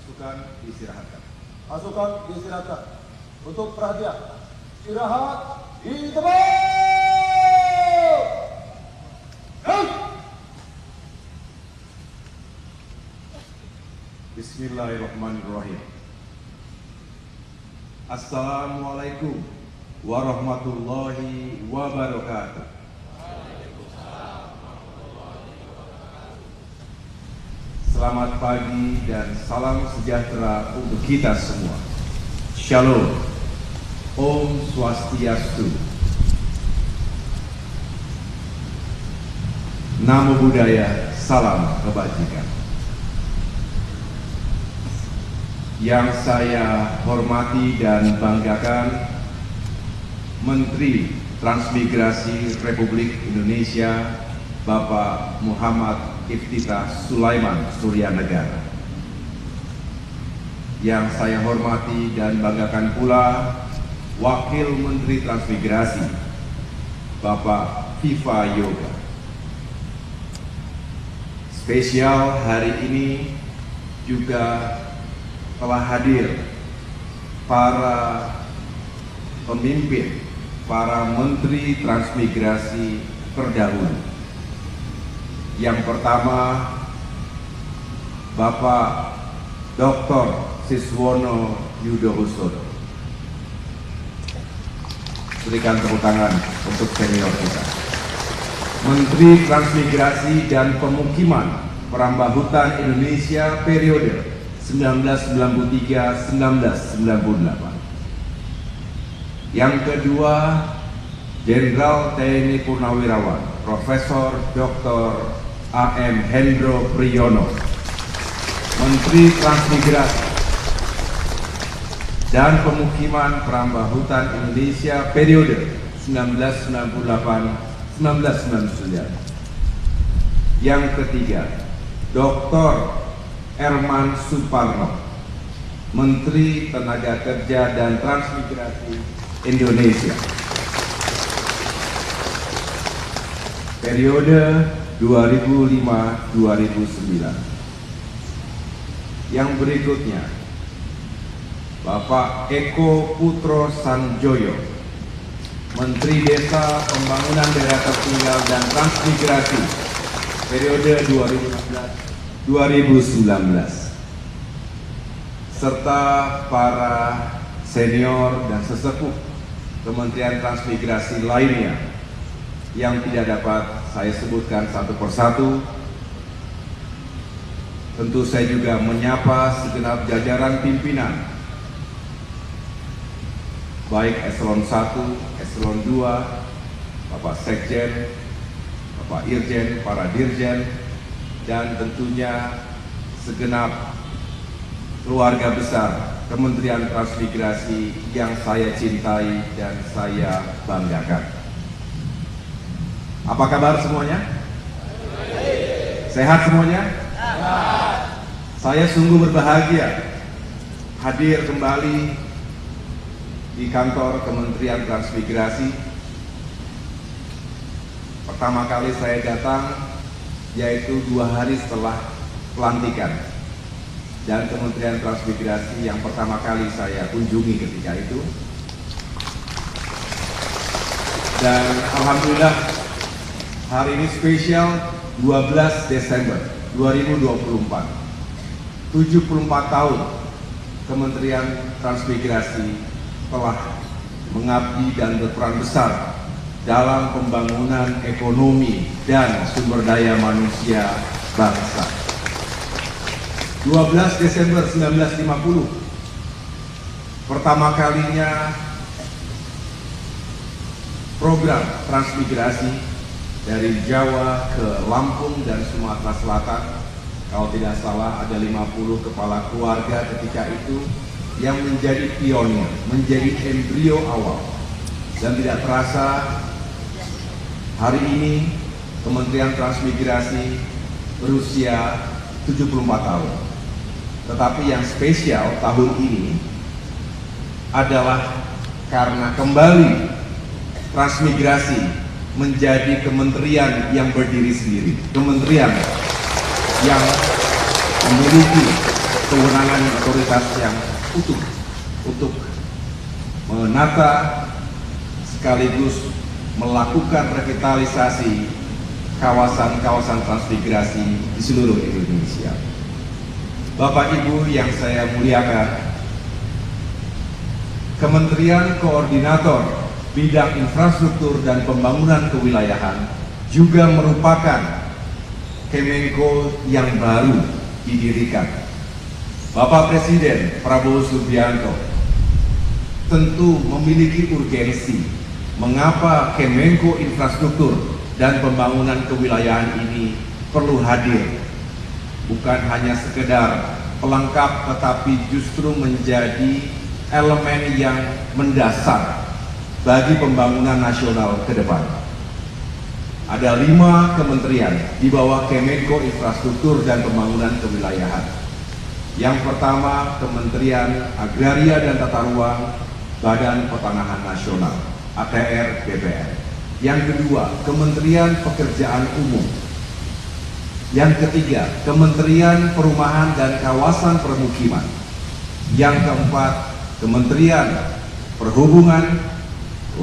Pasukan diistirahatkan. Pasukan diistirahatkan. Untuk perhatian, istirahat di tempat. Bismillahirrahmanirrahim. Assalamualaikum warahmatullahi wabarakatuh. Selamat pagi dan salam sejahtera untuk kita semua. Shalom. Om Swastiastu. Namo Buddhaya, salam kebajikan. Yang saya hormati dan banggakan Menteri Transmigrasi Republik Indonesia Bapak Muhammad Iftithah Sulaiman Suryanegara. Yang saya hormati dan banggakan pula Wakil Menteri Transmigrasi Bapak Viva Yoga. Spesial hari ini juga telah hadir para pemimpin, para menteri transmigrasi terdahulu. Yang pertama, Bapak Dr. Siswono Yudhohusodo. Berikan tepuk tangan untuk senior kita. Menteri Transmigrasi dan Pemukiman Perambahutan Indonesia periode 1993-1998. Yang kedua, Jenderal TNI Purnawirawan Profesor Dr. A.M. Hendro Priyono, Menteri Transmigrasi dan Pemukiman Perambahutan Indonesia periode 1998-1999. Yang ketiga, Dr. Erman Suparno, Menteri Tenaga Kerja dan Transmigrasi Indonesia periode 2005-2009. Yang berikutnya, Bapak Eko Putro Sanjoyo, Menteri Desa, Pembangunan Daerah Tertinggal dan Transmigrasi periode 2015-2019, serta para senior dan sesepuh Kementerian Transmigrasi lainnya yang tidak dapat saya sebutkan satu persatu. Tentu saya juga menyapa segenap jajaran pimpinan, baik eselon 1, eselon 2, Bapak Sekjen, Bapak Irjen, para Dirjen, dan tentunya segenap keluarga besar Kementerian Transmigrasi yang saya cintai dan saya banggakan. Apa kabar semuanya? Sehat semuanya? Saya sungguh berbahagia hadir kembali di kantor Kementerian Transmigrasi. Pertama kali saya datang yaitu 2 hari setelah pelantikan, dan Kementerian Transmigrasi yang pertama kali saya kunjungi ketika itu. Dan alhamdulillah hari ini spesial 12 Desember 2024, 74 tahun Kementerian Transmigrasi telah mengabdi dan berperan besar dalam pembangunan ekonomi dan sumber daya manusia bangsa. 12 Desember 1950, pertama kalinya program transmigrasi dari Jawa ke Lampung dan Sumatera Selatan. Kalau tidak salah ada 50 kepala keluarga ketika itu yang menjadi pionir, menjadi embrio awal. Dan tidak terasa hari ini Kementerian Transmigrasi berusia 74 tahun. Tetapi yang spesial tahun ini adalah karena kembali transmigrasi menjadi kementerian yang berdiri sendiri, kementerian yang memiliki kewenangan otoritas yang utuh untuk menata sekaligus melakukan revitalisasi kawasan-kawasan transmigrasi di seluruh Indonesia. Bapak Ibu yang saya muliakan, Kementerian Koordinator Bidang Infrastruktur dan Pembangunan Kewilayahan juga merupakan Kemenko yang baru didirikan. Bapak Presiden Prabowo Subianto tentu memiliki urgensi mengapa Kemenko Infrastruktur dan Pembangunan Kewilayahan ini perlu hadir. Bukan hanya sekedar pelengkap, tetapi justru menjadi elemen yang mendasar bagi pembangunan nasional ke depan. Ada 5 kementerian di bawah Kemenko Infrastruktur dan Pembangunan Kewilayahan. Yang pertama, Kementerian Agraria dan Tata Ruang, Badan Pertanahan Nasional, ATR BPN. Yang kedua, Kementerian Pekerjaan Umum. Yang ketiga, Kementerian Perumahan dan Kawasan Permukiman. Yang keempat, Kementerian Perhubungan.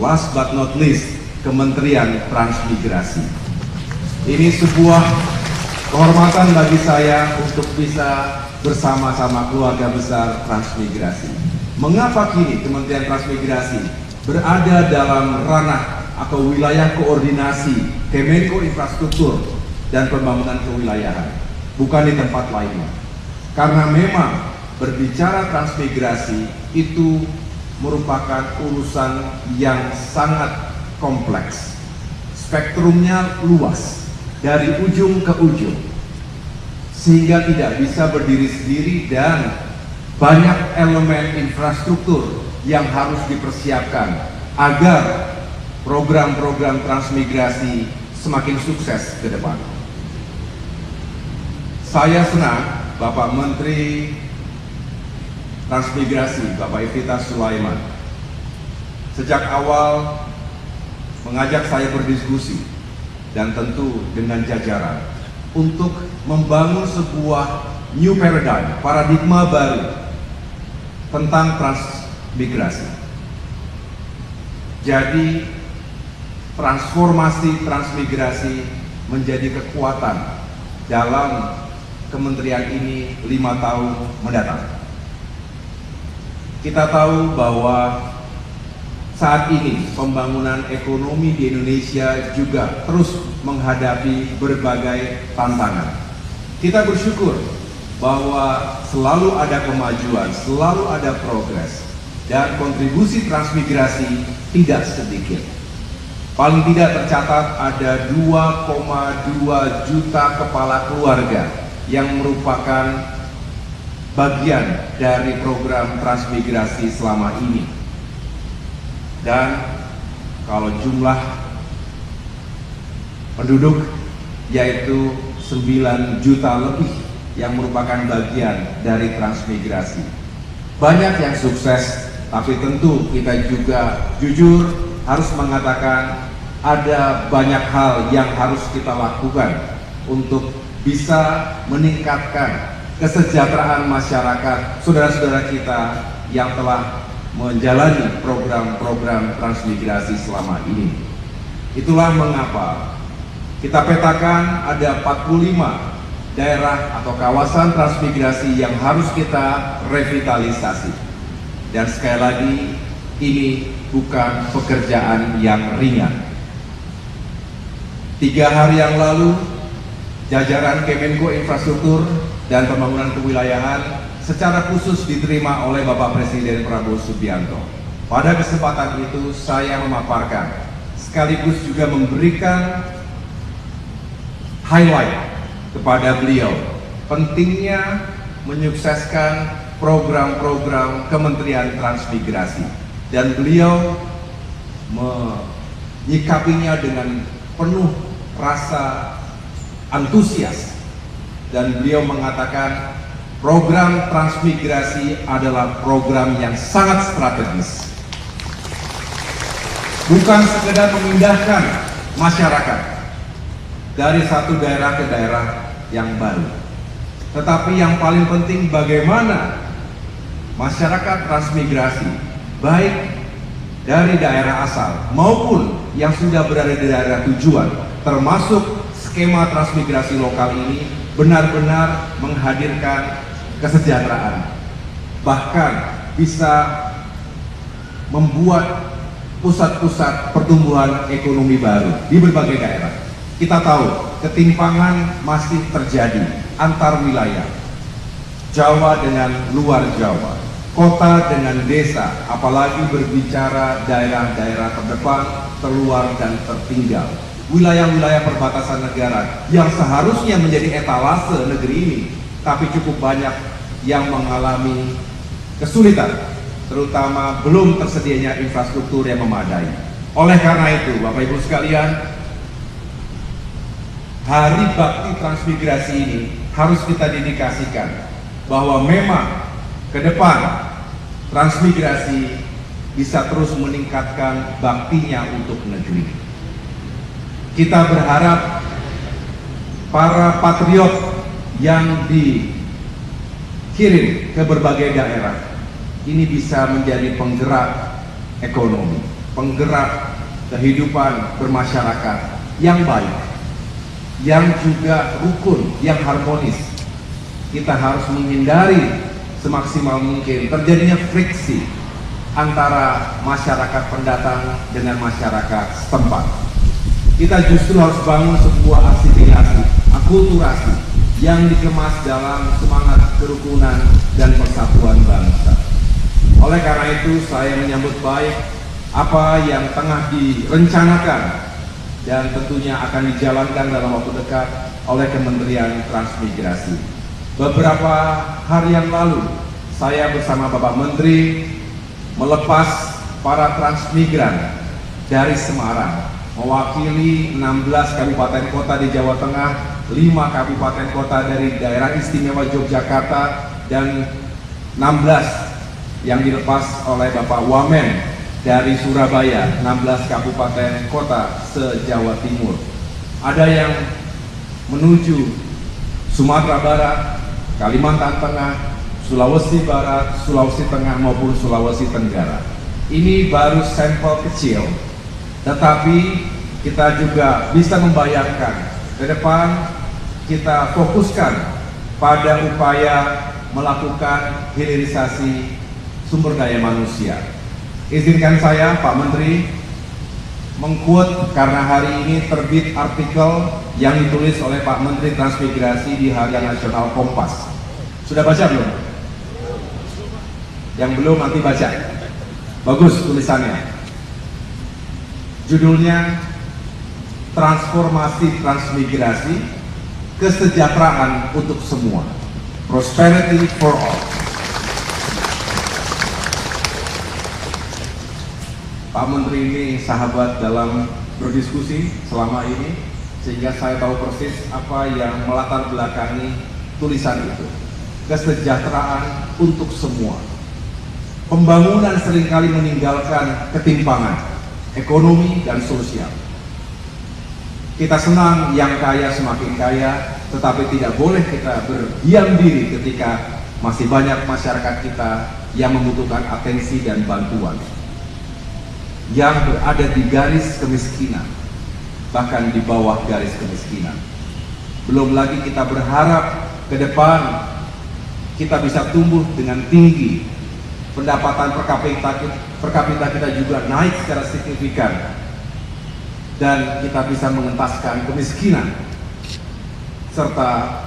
Last but not least, Kementerian Transmigrasi. Ini sebuah kehormatan bagi saya untuk bisa bersama-sama keluarga besar transmigrasi. Mengapa kini Kementerian Transmigrasi berada dalam ranah atau wilayah koordinasi Kemenko Infrastruktur dan Pembangunan Kewilayahan, bukan di tempat lainnya? Karena memang berbicara transmigrasi itu merupakan urusan yang sangat kompleks. Spektrumnya luas dari ujung ke ujung, sehingga tidak bisa berdiri sendiri dan banyak elemen infrastruktur yang harus dipersiapkan agar program-program transmigrasi semakin sukses ke depan. Saya senang Bapak Menteri Transmigrasi, Bapak Evita Sulaiman, sejak awal mengajak saya berdiskusi dan tentu dengan jajaran untuk membangun sebuah new paradigm, paradigma baru tentang transmigrasi. Jadi transformasi transmigrasi menjadi kekuatan dalam kementerian ini 5 tahun mendatang. Kita tahu bahwa saat ini pembangunan ekonomi di Indonesia juga terus menghadapi berbagai tantangan. Kita bersyukur bahwa selalu ada kemajuan, selalu ada progres, dan kontribusi transmigrasi tidak sedikit. Paling tidak tercatat ada 2,2 juta kepala keluarga yang merupakan bagian dari program transmigrasi selama ini. Dan kalau jumlah penduduk yaitu 9 juta lebih yang merupakan bagian dari transmigrasi. Banyak yang sukses, tapi tentu kita juga jujur harus mengatakan ada banyak hal yang harus kita lakukan untuk bisa meningkatkan kesejahteraan masyarakat saudara-saudara kita yang telah menjalani program-program transmigrasi selama ini. Itulah mengapa kita petakan ada 45 daerah atau kawasan transmigrasi yang harus kita revitalisasi. Dan sekali lagi, ini bukan pekerjaan yang ringan. 3 hari yang lalu, jajaran Kemenko Infrastruktur dan Pembangunan Kewilayahan secara khusus diterima oleh Bapak Presiden Prabowo Subianto. Pada kesempatan itu saya memaparkan sekaligus juga memberikan highlight kepada beliau pentingnya menyukseskan program-program Kementerian Transmigrasi, dan beliau menyikapinya dengan penuh rasa antusias, dan beliau mengatakan program transmigrasi adalah program yang sangat strategis, bukan sekedar memindahkan masyarakat dari satu daerah ke daerah yang baru, Tetapi yang paling penting bagaimana masyarakat transmigrasi, baik dari daerah asal maupun yang sudah berada di daerah tujuan, termasuk skema transmigrasi lokal ini benar-benar menghadirkan kesejahteraan, bahkan bisa membuat pusat-pusat pertumbuhan ekonomi baru di berbagai daerah. Kita tahu ketimpangan masih terjadi antar wilayah, Jawa dengan luar Jawa, kota dengan desa, apalagi berbicara daerah-daerah terdepan, terluar dan tertinggal. Wilayah-wilayah perbatasan negara yang seharusnya menjadi etalase negeri ini, tapi cukup banyak yang mengalami kesulitan, terutama belum tersedianya infrastruktur yang memadai. Oleh karena itu, Bapak Ibu sekalian, Hari Bakti Transmigrasi ini harus kita dedikasikan bahwa memang ke depan transmigrasi bisa terus meningkatkan baktinya untuk negeri. Kita berharap para patriot yang dikirim ke berbagai daerah ini bisa menjadi penggerak ekonomi, penggerak kehidupan bermasyarakat yang baik, yang juga rukun, yang harmonis. Kita harus menghindari semaksimal mungkin terjadinya friksi antara masyarakat pendatang dengan masyarakat setempat. Kita justru harus bangun sebuah asimilasi, akulturasi yang dikemas dalam semangat kerukunan dan persatuan bangsa. Oleh karena itu, saya menyambut baik apa yang tengah direncanakan dan tentunya akan dijalankan dalam waktu dekat oleh Kementerian Transmigrasi. Beberapa hari yang lalu, saya bersama Bapak Menteri melepas para transmigran dari Semarang, mewakili 16 kabupaten kota di Jawa Tengah, 5 kabupaten kota dari daerah istimewa Yogyakarta, dan 16 yang dilepas oleh Bapak Wamen dari Surabaya, 16 kabupaten kota se-Jawa Timur. Ada yang menuju Sumatera Barat, Kalimantan Tengah, Sulawesi Barat, Sulawesi Tengah maupun Sulawesi Tenggara. Ini baru sampel kecil, tetapi kita juga bisa membayangkan ke depan kita fokuskan pada upaya melakukan hilirisasi sumber daya manusia. Izinkan saya, Pak Menteri, mengquote karena hari ini terbit artikel yang ditulis oleh Pak Menteri Transmigrasi di Harian Nasional Kompas. Sudah baca belum? Yang belum nanti baca. Bagus tulisannya. Judulnya Transformasi Transmigrasi, Kesejahteraan untuk Semua. Prosperity for All. Pak Menteri ini sahabat dalam berdiskusi selama ini, sehingga saya tahu persis apa yang melatar belakangi tulisan itu. Kesejahteraan untuk semua. Pembangunan seringkali meninggalkan ketimpangan ekonomi dan sosial. Kita senang yang kaya semakin kaya, tetapi tidak boleh kita berdiam diri ketika masih banyak masyarakat kita yang membutuhkan atensi dan bantuan, yang berada di garis kemiskinan, bahkan di bawah garis kemiskinan. Belum lagi kita berharap ke depan kita bisa tumbuh dengan tinggi, pendapatan per kapita kita juga naik secara signifikan, dan kita bisa mengentaskan kemiskinan serta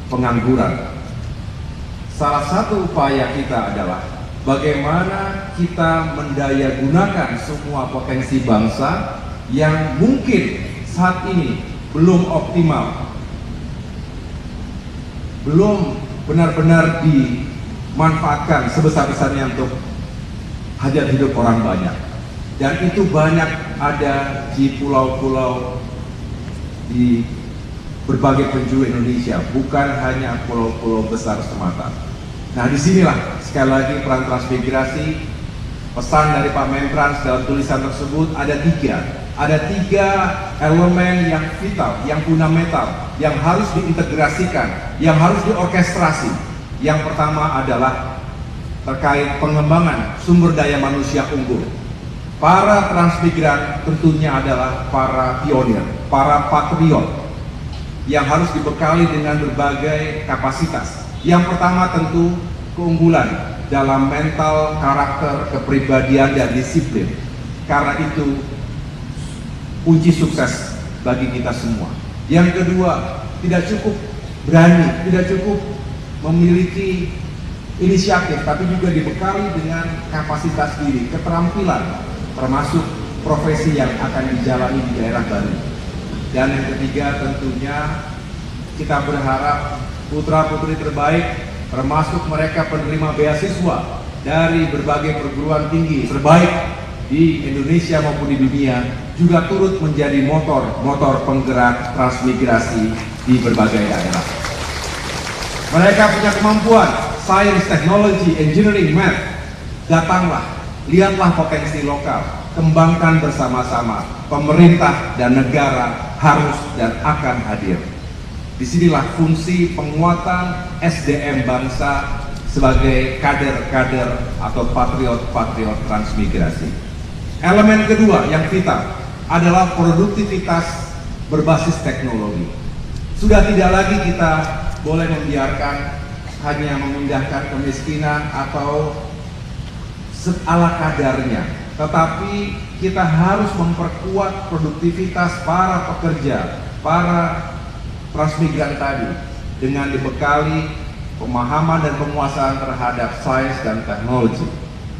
pengangguran. Salah satu upaya kita adalah bagaimana kita mendayagunakan semua potensi bangsa yang mungkin saat ini belum optimal, belum benar-benar dimanfaatkan sebesar-besarnya untuk hajat hidup orang banyak. Dan itu banyak ada di pulau-pulau di berbagai penjuru Indonesia, bukan hanya pulau-pulau besar semata. Nah, disinilah sekali lagi peran transmigrasi. Pesan dari Pak Mentrans dalam tulisan tersebut ada 3. ada 3 elemen yang vital, yang fundamental, yang harus diintegrasikan, yang harus diorkestrasi. Yang pertama adalah terkait pengembangan sumber daya manusia unggul. Para transmigran tentunya adalah para pionir, para patriot yang harus dibekali dengan berbagai kapasitas. Yang pertama tentu keunggulan dalam mental, karakter, kepribadian, dan disiplin. Karena itu kunci sukses bagi kita semua. Yang kedua, tidak cukup berani, tidak cukup memiliki inisiatif, tapi juga dibekali dengan kapasitas diri, keterampilan, termasuk profesi yang akan dijalani di daerah baru. Dan yang ketiga tentunya kita berharap putra-putri terbaik, termasuk mereka penerima beasiswa dari berbagai perguruan tinggi terbaik di Indonesia maupun di dunia, juga turut menjadi motor penggerak transmigrasi di berbagai daerah. Mereka punya kemampuan, science, technology, engineering, math. Datanglah, lihatlah potensi lokal, kembangkan bersama-sama. Pemerintah dan negara harus dan akan hadir. Disinilah fungsi penguatan SDM bangsa sebagai kader-kader atau patriot-patriot transmigrasi. Elemen kedua yang vital adalah produktivitas berbasis teknologi. Sudah tidak lagi kita boleh membiarkan hanya memindahkan kemiskinan atau ala kadarnya, tetapi kita harus memperkuat produktivitas para pekerja, para transmigran tadi dengan dibekali pemahaman dan penguasaan terhadap sains dan teknologi.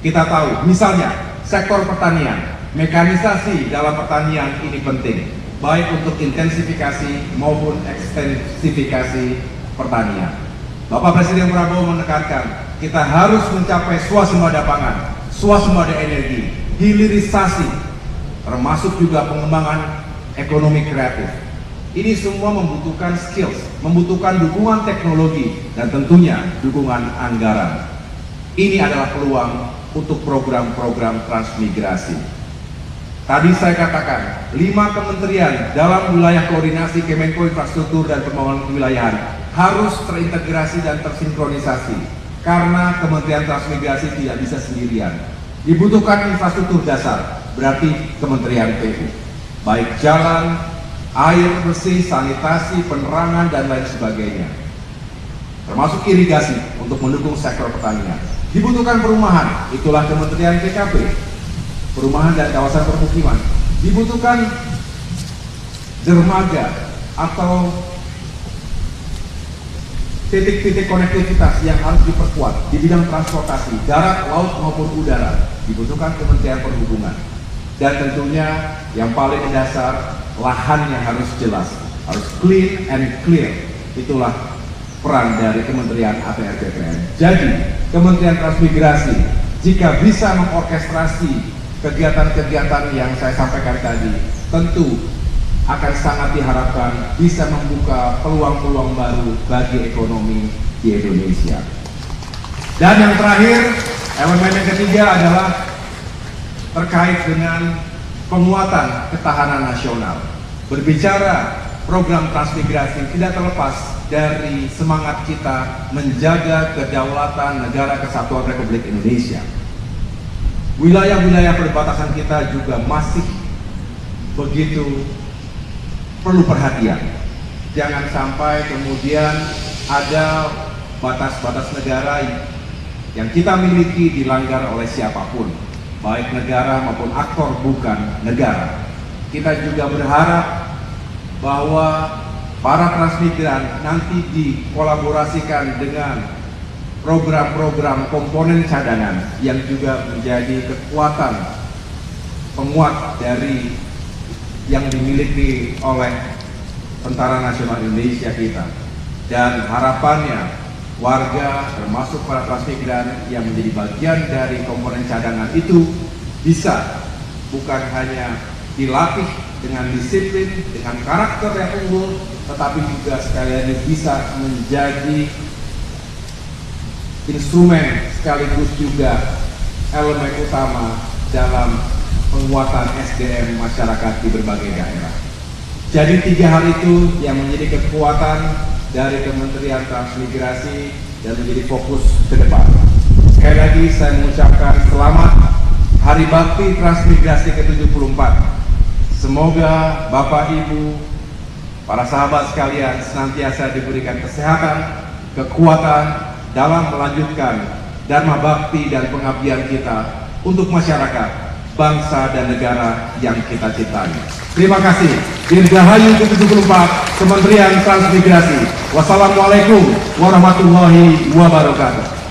Kita tahu, misalnya sektor pertanian, mekanisasi dalam pertanian ini penting, baik untuk intensifikasi maupun ekstensifikasi pertanian. Bapak Presiden Prabowo menekankan kita harus mencapai swasembada pangan, swasembada energi, hilirisasi, termasuk juga pengembangan ekonomi kreatif. Ini semua membutuhkan skills, membutuhkan dukungan teknologi, dan tentunya dukungan anggaran. Ini adalah peluang untuk program-program transmigrasi. Tadi saya katakan, 5 kementerian dalam wilayah koordinasi Kemenko Infrastruktur dan Pembangunan Kewilayahan harus terintegrasi dan tersinkronisasi, karena Kementerian Transmigrasi tidak bisa sendirian. Dibutuhkan infrastruktur dasar, berarti Kementerian PU, baik jalan, air bersih, sanitasi, penerangan, dan lain sebagainya, termasuk irigasi untuk mendukung sektor pertanian. Dibutuhkan perumahan, itulah Kementerian PKP, perumahan dan kawasan permukiman. Dibutuhkan dermaga atau titik-titik konektivitas yang harus diperkuat di bidang transportasi, darat, laut maupun udara. Dibutuhkan Kementerian Perhubungan. Dan tentunya yang paling mendasar, lahannya harus jelas, harus clean and clear. Itulah peran dari Kementerian ATR BPN. Jadi, Kementerian Transmigrasi jika bisa mengorkestrasi kegiatan-kegiatan yang saya sampaikan tadi, tentu akan sangat diharapkan bisa membuka peluang-peluang baru bagi ekonomi di Indonesia. Dan yang terakhir, elemen yang ketiga adalah terkait dengan penguatan ketahanan nasional. Berbicara program transmigrasi tidak terlepas dari semangat kita menjaga kedaulatan negara kesatuan Republik Indonesia. Wilayah-wilayah perbatasan kita juga masih begitu perlu perhatian. Jangan sampai kemudian ada batas-batas negara yang kita miliki dilanggar oleh siapapun, baik negara maupun aktor bukan negara. Kita juga berharap bahwa para transmigran nanti dikolaborasikan dengan program-program komponen cadangan yang juga menjadi kekuatan penguat dari yang dimiliki oleh Tentara Nasional Indonesia kita. Dan harapannya warga termasuk para transmigran yang menjadi bagian dari komponen cadangan itu bisa bukan hanya dilatih dengan disiplin, dengan karakter yang unggul, tetapi juga sekali lagi bisa menjadi instrumen sekaligus juga elemen utama dalam penguatan SDM masyarakat di berbagai daerah. Jadi 3 hal itu yang menjadi kekuatan dari Kementerian Transmigrasi dan menjadi fokus ke depan. Sekali lagi saya mengucapkan selamat Hari Bakti Transmigrasi ke-74. Semoga Bapak Ibu, para sahabat sekalian senantiasa diberikan kesehatan, kekuatan dalam melanjutkan dharma bakti dan pengabdian kita untuk masyarakat, bangsa dan negara yang kita cintai. Terima kasih. Dirgahayu ke-74 Kementerian Transmigrasi. Wassalamualaikum warahmatullahi wabarakatuh.